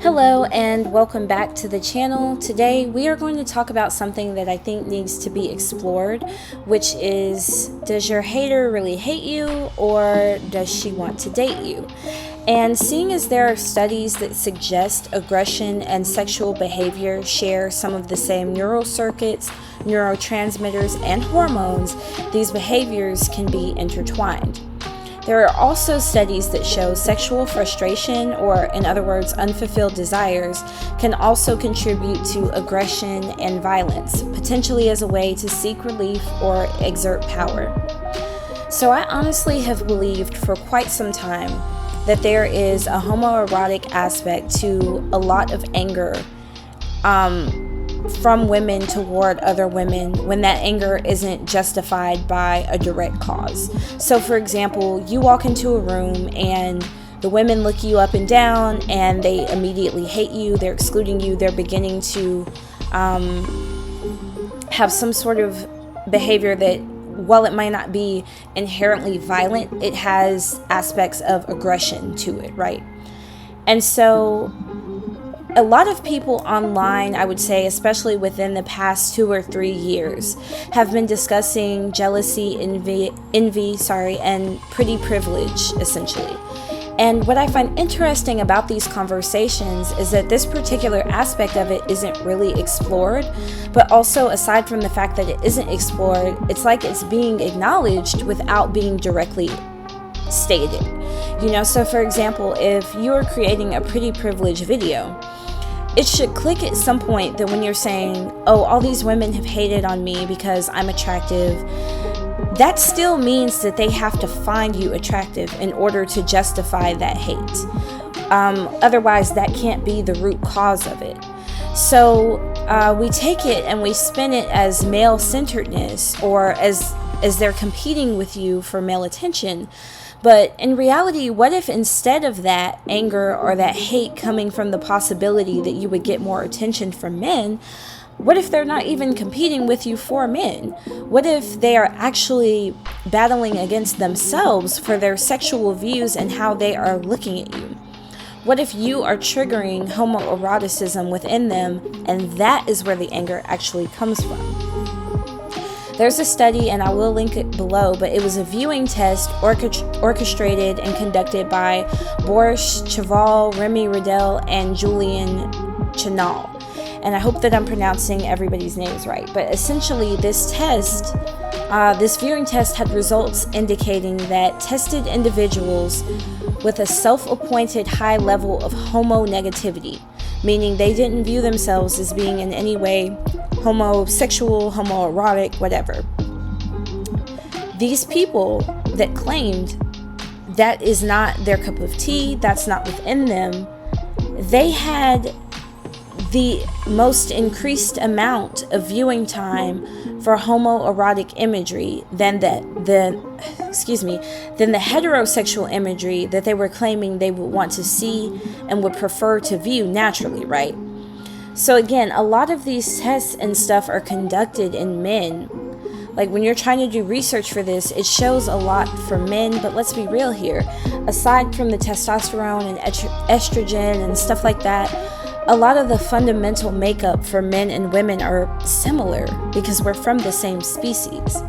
Hello and welcome back to the channel. Today we are going to talk about something that I think needs to be explored, which is, does your hater really hate you or does she want to date you? And seeing as there are studies that suggest aggression and sexual behavior share some of the same neural circuits, neurotransmitters, and hormones, these behaviors can be intertwined. There are also studies that show sexual frustration, or in other words, unfulfilled desires, can also contribute to aggression and violence, potentially as a way to seek relief or exert power. So I honestly have believed for quite some time that there is a homoerotic aspect to a lot of anger from women toward other women when that anger isn't justified by a direct cause. So for example, you walk into a room and the women look you up and down and they immediately hate you, they're excluding you, they're beginning to have some sort of behavior that, while it might not be inherently violent, it has aspects of aggression to it, right? And so a lot of people online, I would say, especially within the past 2 or 3 years, have been discussing jealousy, envy, and pretty privilege, essentially. And what I find interesting about these conversations is that this particular aspect of it isn't really explored, but also aside from the fact that it isn't explored, it's like it's being acknowledged without being directly stated. So for example, if you are creating a pretty privilege video, it should click at some point that when you're saying, oh, all these women have hated on me because I'm attractive, that still means that they have to find you attractive in order to justify that hate. Otherwise, that can't be the root cause of it. So we take it and we spin it as male-centeredness, or as they're competing with you for male attention. But in reality, what if instead of that anger or that hate coming from the possibility that you would get more attention from men, what if they're not even competing with you for men? What if they are actually battling against themselves for their sexual views and how they are looking at you? What if you are triggering homoeroticism within them, and that is where the anger actually comes from? There's a study, and I will link it below, but it was a viewing test orchestrated and conducted by Boris Cheval, Remy Riddell, and Julian Chenal. And I hope that I'm pronouncing everybody's names right. But essentially, this viewing test had results indicating that tested individuals with a self-appointed high level of homonegativity, meaning they didn't view themselves as being in any way homosexual, homoerotic, whatever. These people that claimed that is not their cup of tea, that's not within them, they had the most increased amount of viewing time for homoerotic imagery than the heterosexual imagery that they were claiming they would want to see and would prefer to view naturally, right? So again, a lot of these tests and stuff are conducted in men. Like when you're trying to do research for this, it shows a lot for men, but let's be real here. Aside from the testosterone and estrogen and stuff like that, a lot of the fundamental makeup for men and women are similar because we're from the same species.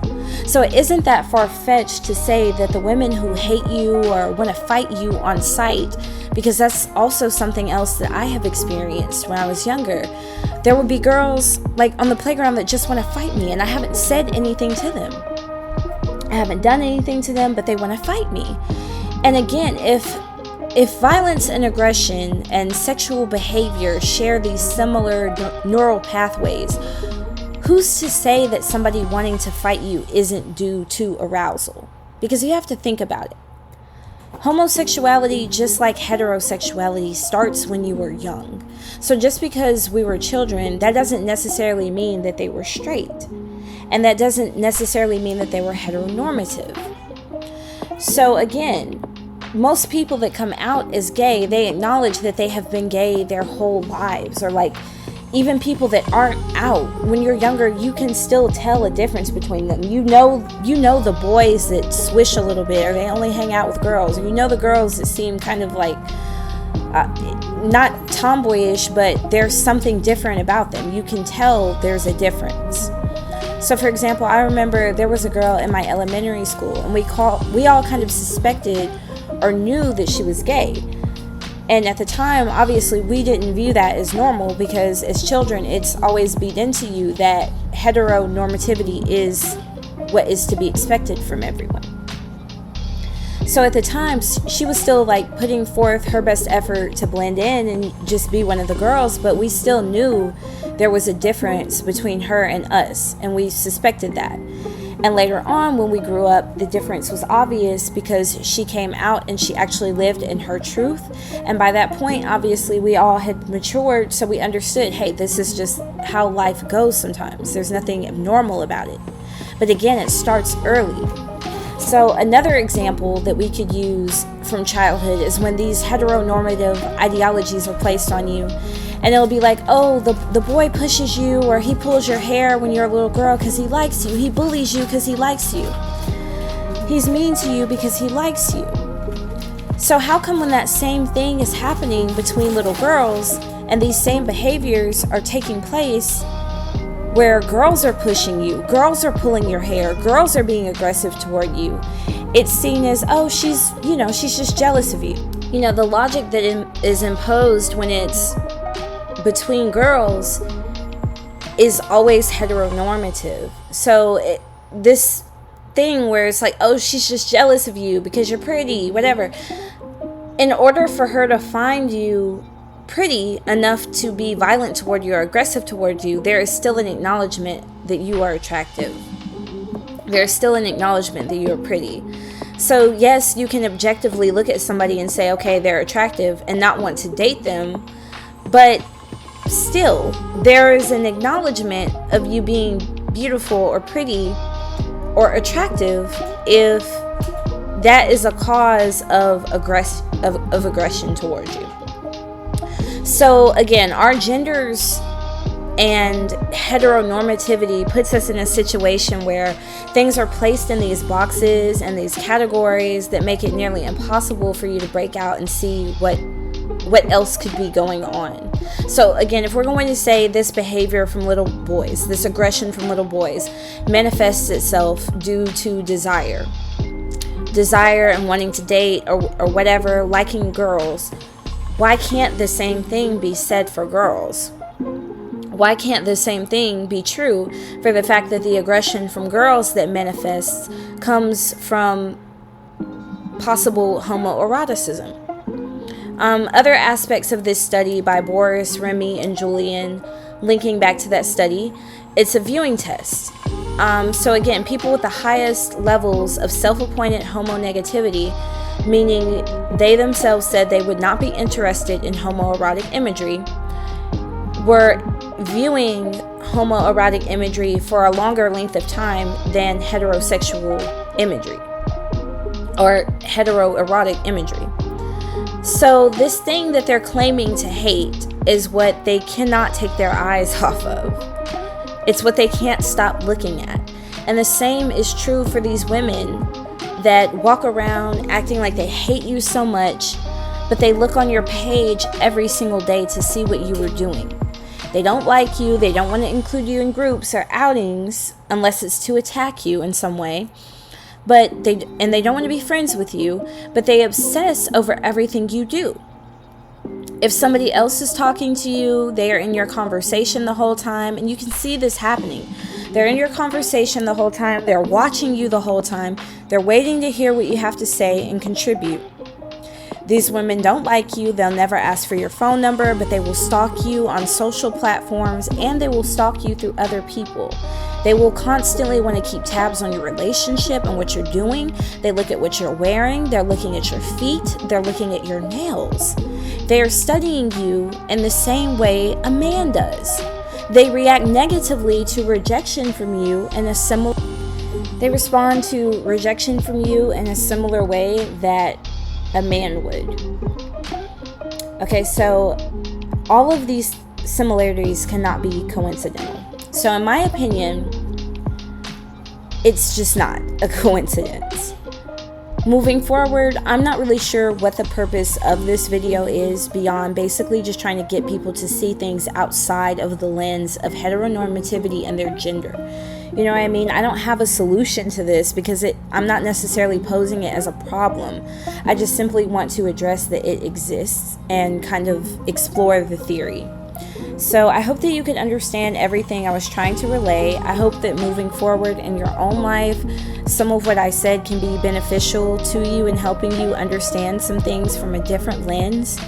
So it isn't that far-fetched to say that the women who hate you or want to fight you on sight, because that's also something else that I have experienced when I was younger. There would be girls like on the playground that just want to fight me, and I haven't said anything to them. I haven't done anything to them, but they want to fight me. And again, if violence and aggression and sexual behavior share these similar neural pathways, who's to say that somebody wanting to fight you isn't due to arousal? Because you have to think about it. Homosexuality, just like heterosexuality, starts when you were young. So just because we were children, that doesn't necessarily mean that they were straight. And that doesn't necessarily mean that they were heteronormative. So again, most people that come out as gay, they acknowledge that they have been gay their whole lives. Or like even people that aren't out, when you're younger, you can still tell a difference between them. You know the boys that swish a little bit, or they only hang out with girls. And you know the girls that seem kind of like not tomboyish, but there's something different about them. You can tell there's a difference. So for example, I remember there was a girl in my elementary school, and we all kind of suspected or knew that she was gay. And at the time, obviously, we didn't view that as normal, because as children, it's always beat into you that heteronormativity is what is to be expected from everyone. So at the time, she was still like putting forth her best effort to blend in and just be one of the girls, but we still knew there was a difference between her and us, and we suspected that. And later on, when we grew up, the difference was obvious, because she came out and she actually lived in her truth. And by that point, obviously, we all had matured, so we understood, hey, this is just how life goes sometimes. There's nothing abnormal about it. But again, it starts early. So another example that we could use from childhood is when these heteronormative ideologies are placed on you. And it'll be like, oh, the boy pushes you, or he pulls your hair when you're a little girl because he likes you. He bullies you because he likes you. He's mean to you because he likes you. So how come when that same thing is happening between little girls, and these same behaviors are taking place where girls are pushing you, girls are pulling your hair, girls are being aggressive toward you, it's seen as, oh, she's just jealous of you. You know, the logic that is imposed when it's between girls is always heteronormative. So this thing where it's like, oh, she's just jealous of you because you're pretty, whatever. In order for her to find you pretty enough to be violent toward you or aggressive toward you, there is still an acknowledgement that you are attractive. There's still an acknowledgement that you're pretty. So yes, you can objectively look at somebody and say, okay, they're attractive, and not want to date them, but still, there is an acknowledgement of you being beautiful or pretty or attractive if that is a cause of aggression towards you. So again, our genders and heteronormativity puts us in a situation where things are placed in these boxes and these categories that make it nearly impossible for you to break out and see what else could be going on. So again, if we're going to say this behavior from little boys, this aggression from little boys manifests itself due to desire and wanting to date or whatever, liking girls, why can't the same thing be said for girls? Why can't the same thing be true for the fact that the aggression from girls that manifests comes from possible homoeroticism? Other aspects of this study by Boris, Remy, and Julian, linking back to that study, it's a viewing test. So again, people with the highest levels of self-appointed homonegativity, meaning they themselves said they would not be interested in homoerotic imagery, were viewing homoerotic imagery for a longer length of time than heterosexual imagery or heteroerotic imagery. So this thing that they're claiming to hate is what they cannot take their eyes off of. It's what they can't stop looking at. And the same is true for these women that walk around acting like they hate you so much, but they look on your page every single day to see what you were doing. They don't like you, they don't want to include you in groups or outings unless it's to attack you in some way. But they don't want to be friends with you, but they obsess over everything you do. If somebody else is talking to you, they are in your conversation the whole time, and you can see this happening. They're in your conversation the whole time, they're watching you the whole time, they're waiting to hear what you have to say and contribute. These women don't like you, they'll never ask for your phone number, but they will stalk you on social platforms, and they will stalk you through other people. They will constantly want to keep tabs on your relationship and what you're doing. They look at what you're wearing, they're looking at your feet, they're looking at your nails. They are studying you in the same way a man does. They react negatively to rejection from you in a similar They respond to rejection from you in a similar way that a man would. Okay, so all of these similarities cannot be coincidental. So in my opinion, it's just not a coincidence. Moving forward, I'm not really sure what the purpose of this video is beyond basically just trying to get people to see things outside of the lens of heteronormativity and their gender. You know what I mean? I don't have a solution to this because I'm not necessarily posing it as a problem. I just simply want to address that it exists and kind of explore the theory. So I hope that you can understand everything I was trying to relay. I hope that moving forward in your own life, some of what I said can be beneficial to you in helping you understand some things from a different lens.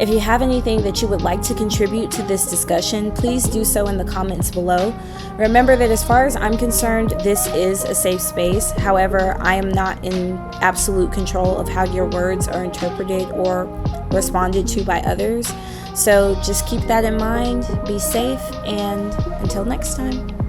If you have anything that you would like to contribute to this discussion, please do so in the comments below. Remember that as far as I'm concerned, this is a safe space. However, I am not in absolute control of how your words are interpreted or responded to by others. So just keep that in mind, be safe, and until next time.